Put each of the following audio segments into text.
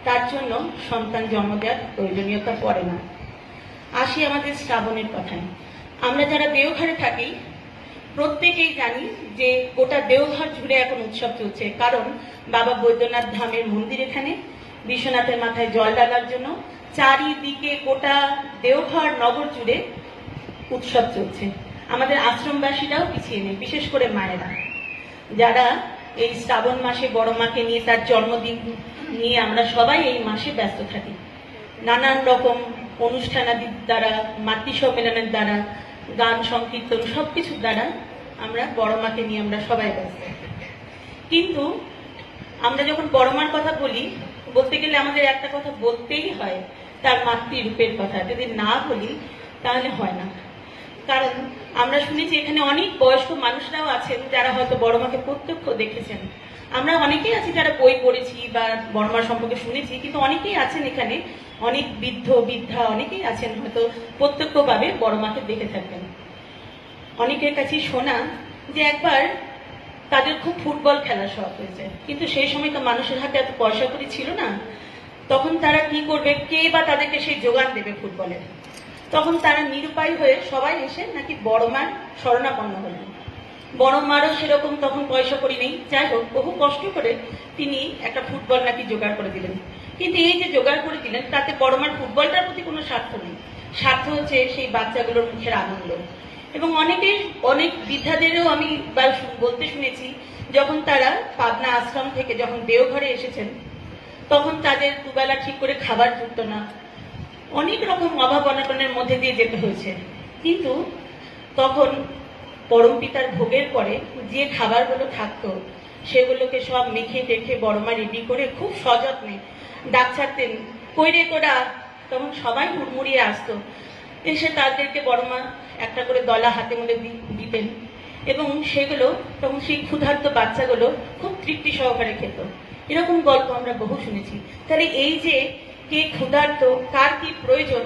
তার জন্য সন্তান জন্ম দেওয়ার প্রয়োজনীয়তা পড়ে না। আসি আমাদের শ্রাবণের কথায়। আমরা যারা দেওঘরে থাকি প্রত্যেকেই জানি যে গোটা দেওঘর জুড়ে এখন উৎসব চলছে, কারণ বাবা বৈদ্যনাথ ধামের মন্দির এখানে, বিশ্বনাথের মাথায় জল ঢালার জন্য চারিদিকে গোটা দেওঘর নগর জুড়ে উৎসব চলছে। আমাদের আশ্রমবাসীরাও পিছিয়ে নেই, বিশেষ করে মায়েরা যারা এই শ্রাবণ মাসে বড় মাকে নিয়ে, তার জন্মদিন নিয়ে আমরা সবাই এই মাসে ব্যস্ত থাকি। নানান রকম অনুষ্ঠানাদির দ্বারা, মাতৃ সম্মেলনের দ্বারা, গান সংকীর্তন সবকিছুর দ্বারা আমরা বড় মাকে নিয়ে আমরা সবাই ব্যস্ত। কিন্তু আমরা যখন বড় মার কথা বলি, বলতে গেলে আমাদের একটা কথা বলতেই হয়, তার মাতৃরূপের কথা। যদি না বলি তাহলে হয় না। কারণ আমরা শুনেছি এখানে অনেক বয়স্ক মানুষরাও আছেন যারা হয়তো বড় মাকে প্রত্যক্ষ দেখেছেন। আমরা অনেকেই আছি যারা বই পড়েছি বা বড় মার সম্পর্কে শুনেছি, কিন্তু অনেকেই আছেন এখানে, অনেক বৃদ্ধ বৃদ্ধা অনেকেই আছেন হয়তো প্রত্যক্ষভাবে বড় মাকে দেখে থাকবেন। অনেকের কাছেই শোনা যে একবার তাদের খুব ফুটবল খেলার শখ হয়েছে, কিন্তু সেই সময় তো মানুষের হাতে এত পয়সা কড়ি ছিল না। তখন তারা কি করবে, কে বা তাদেরকে সেই যোগান দেবে ফুটবলের? তখন তারা নিরুপায় হয়ে সবাই এসে নাকি বড় মার শরণাপন্ন হলেন। বড় মারও সেরকম তখন পয়সা কড়ি নেই, যাই হোক বহু কষ্ট করে তিনি একটা ফুটবল নাকি জোগাড় করে দিলেন। কিন্তু এই যে জোগাড় করে দিলেন, তাতে বড় মার ফুটবলটার প্রতি কোনো স্বার্থ নেই, স্বার্থ হচ্ছে সেই বাচ্চাগুলোর মুখের আনন্দ। এবং অনেক বৃদ্ধাদেরও আমি বলতে শুনেছি, যখন তারা পাবনা আশ্রম থেকে যখন দেওঘরে এসেছেন, তখন তাদের দুবেলা ঠিক করে খাবার জুটত না, অনেক রকম অভাব অনটনের মধ্যে দিয়ে যেতে হয়েছে। কিন্তু তখন পরম পিতার ভোগের পরে যে খাবারগুলো থাকতো সেগুলোকে সব মেখে টেখে বড় মা রেডি করে খুব সযত্নে ডাক ছাড়তেন, কই রে তোরা। তখন সবাই হুড়মুড়িয়ে আসতো, এসে তাদেরকে বড় মা একটা করে দলা হাতে মধ্যে দিতেন, এবং সেগুলো তখন সেই ক্ষুধার্ত বাচ্চাগুলো খুব তৃপ্তি সহকারে খেত। এরকম গল্প আমরা বহু শুনেছি। তাহলে এই যে কে ক্ষুধার্ত, কার কি প্রয়োজন,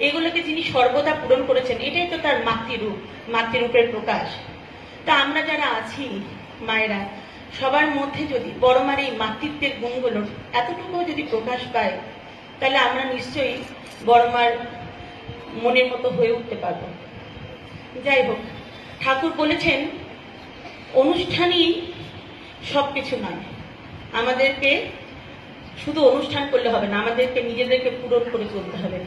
এগুলোকে যিনি সর্বদা পূরণ করেছেন, এটাই তো তার মাতৃরূপ, মাতৃরূপের প্রকাশ। তা আমরা যারা আছি মায়েরা, সবার মধ্যে যদি বড় মার এই মাতৃত্বের গুণগুলোর এতটুকুও যদি প্রকাশ পায়, তাহলে আমরা নিশ্চয়ই বড় মার মনের মতো হয়ে উঠতে পারবো। যাই হোক, ঠাকুর বলেছেন অনুষ্ঠানই সবকিছু নয়। আমাদেরকে শুধু অনুষ্ঠান করলে হবে না, আমাদেরকে নিজেদেরকে পূরণ করে চলতে হবে।